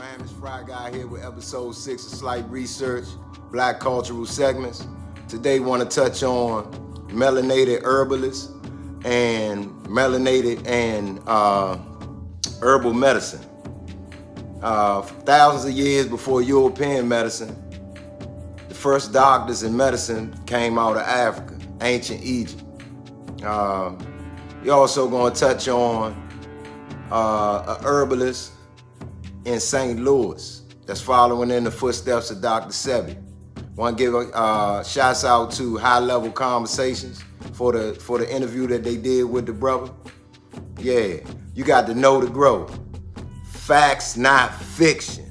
fam, it's Fry Guy here with episode 6 of Slight Research, Black Cultural Segments. Today want to touch on melanated herbalists and melanated and herbal medicine. Thousands of years before European medicine, the first doctors in medicine came out of Africa, ancient Egypt. You're also going to touch on a herbalist in St. Louis that's following in the footsteps of Dr. Sebi. Want to give shouts out to High Level Conversations for the interview that they did with the brother. Yeah, you got to know to grow. Facts, not fiction.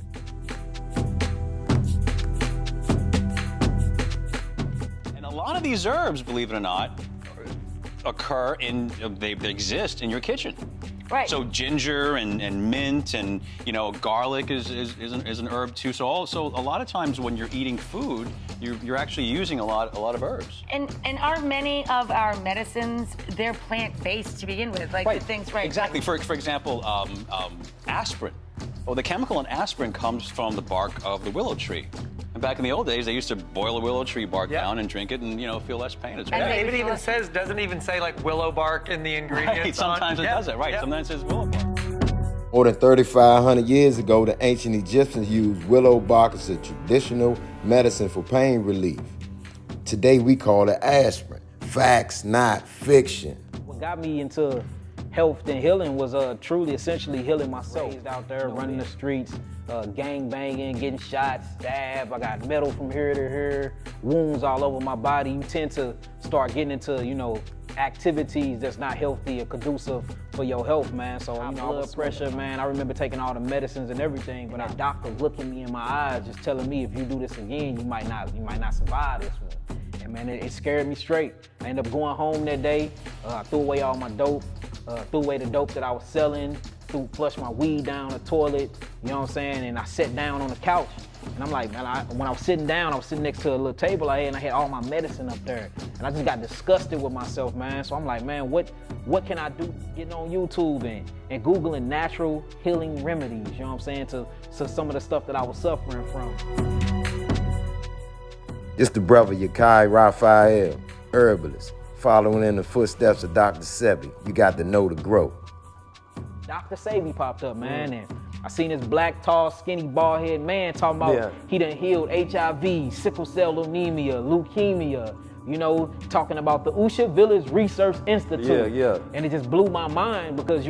And a lot of these herbs, believe it or not, they exist in your kitchen. Right. So ginger and mint and garlic is an herb too. So also a lot of times when you're eating food, you're actually using a lot of herbs. And are many of our medicines, they're plant-based to begin with, like right. the things, right? Exactly. For example, aspirin. Well, the chemical in aspirin comes from the bark of the willow tree. And back in the old days, they used to boil a willow tree bark down and drink it and, feel less pain. It's And great. It doesn't even say like willow bark in the ingredients. Right, sometimes it does it, right. Yeah. Sometimes it says willow bark. More than 3,500 years ago, the ancient Egyptians used willow bark as a traditional medicine for pain relief. Today, we call it aspirin. Facts, not fiction. What got me into health and healing was truly essentially healing myself. Raised out there running the streets, gang banging, getting shots, stabbed. I got metal from here to here, wounds all over my body. You tend to start getting into, activities that's not healthy or conducive for your health, man. So, blood pressure, man. I remember taking all the medicines and everything, but that doctor looking me in my eyes, just telling me if you do this again, you might not survive this one. And man, it scared me straight. I ended up going home that day. I threw away all my dope, threw away the dope that I was selling, flushed my weed down the toilet, you know what I'm saying? And I sat down on the couch. And I'm like, man, when I was sitting down, I was sitting next to a little table I had, and I had all my medicine up there. And I just got disgusted with myself, man. So I'm like, man, what can I do? Getting on YouTube and Googling natural healing remedies, you know what I'm saying, to some of the stuff that I was suffering from. It's the brother Yakai Raphael, herbalist, following in the footsteps of Dr. Sebi. You got to know to grow. Dr. Sebi popped up, man, and I seen this black, tall, skinny, bald-headed man talking about he done healed HIV, sickle cell anemia, leukemia, talking about the Usha Village Research Institute. And it just blew my mind because,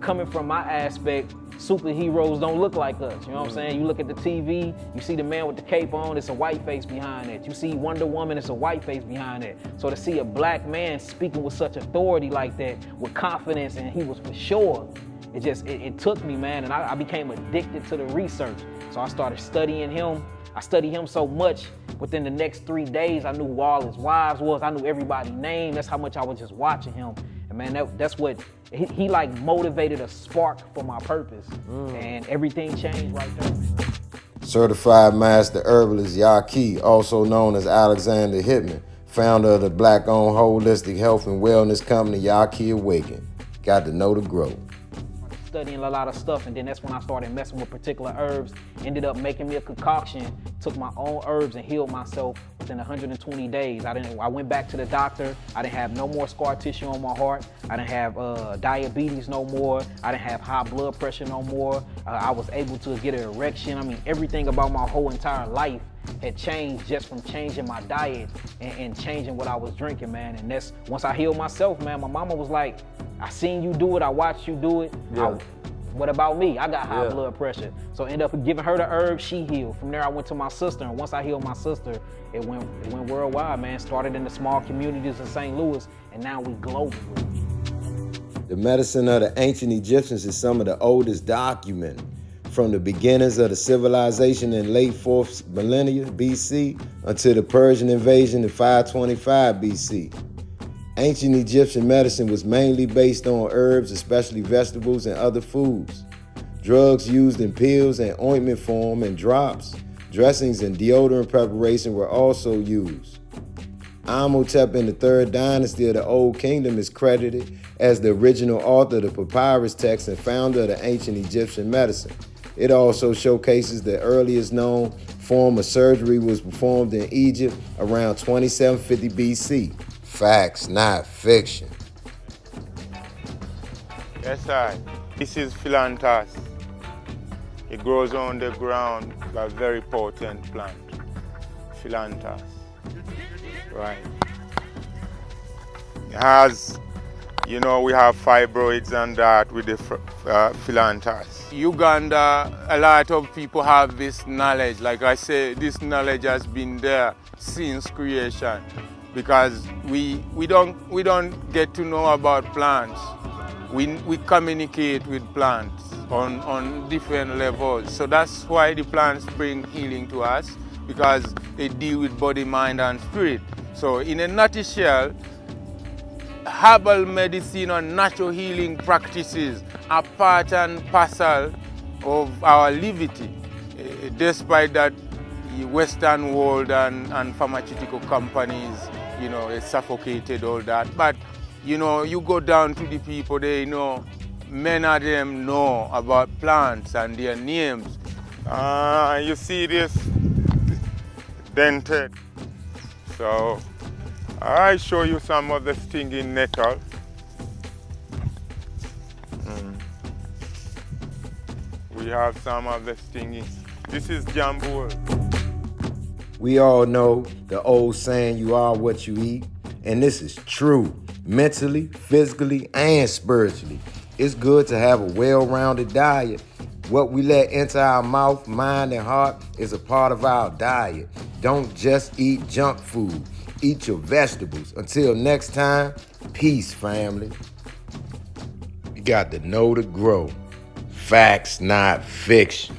coming from my aspect, superheroes don't look like us, you know what I'm saying? You look at the TV, you see the man with the cape on, it's a white face behind it. You see Wonder Woman, it's a white face behind it. So to see a black man speaking with such authority like that, with confidence, and he was for sure, it took me, man, and I became addicted to the research. So I started studying him. I studied him so much, within the next 3 days, I knew who all his wives was. I knew everybody's name. That's how much I was just watching him. And man, that's what, he like motivated a spark for my purpose. And everything changed right there. Certified Master Herbalist Yaki, also known as Alexander Hitman, founder of the Black-owned holistic health and wellness company Yaki Awaken. Got to know to grow. Studying a lot of stuff, and then that's when I started messing with particular herbs. Ended up making me a concoction, took my own herbs and healed myself within 120 days. I went back to the doctor. I didn't have no more scar tissue on my heart. I didn't have diabetes no more. I didn't have high blood pressure no more. I was able to get an erection. I mean, everything about my whole entire life had changed just from changing my diet and changing what I was drinking, man. And that's, once I healed myself, man, my mama was like, I seen you do it, I watched you do it. What about me? I got high blood pressure. So I ended up giving her the herb, she healed. From there I went to my sister, and once I healed my sister, it went worldwide, man. Started in the small communities in St. Louis, and now we global. The medicine of the ancient Egyptians is some of the oldest documented. From the beginnings of the civilization in late 4th millennia BC until the Persian invasion in 525 BC. Ancient Egyptian medicine was mainly based on herbs, especially vegetables and other foods. Drugs used in pills and ointment form and drops, dressings and deodorant preparation were also used. Amenhotep in the 3rd dynasty of the Old Kingdom is credited as the original author of the papyrus text and founder of the ancient Egyptian medicine. It also showcases the earliest known form of surgery was performed in Egypt around 2750 BC. Facts, not fiction. Yes, sir. This is philanthus. It grows on the ground, a very potent plant. Philanthus. Right. It has, we have fibroids and that with the philanthus. Uganda, a lot of people have this knowledge. Like I say, this knowledge has been there since creation because we don't get to know about plants. We communicate with plants on different levels. So that's why the plants bring healing to us, because they deal with body, mind, and spirit. So in a nutshell, herbal medicine and natural healing practices are part and parcel of our livity. Despite that, the Western world and pharmaceutical companies, they suffocated all that. But you go down to the people, they know, many of them know about plants and their names. You see this dented. So I show you some of the stinging nettle. We have some of the stinging. This is jambul. We all know the old saying, you are what you eat, and this is true. Mentally, physically, and spiritually. It's good to have a well-rounded diet. What we let enter our mouth, mind, and heart is a part of our diet. Don't just eat junk food. Eat your vegetables. Until next time, peace, family. You got to know to grow. Facts, not fiction.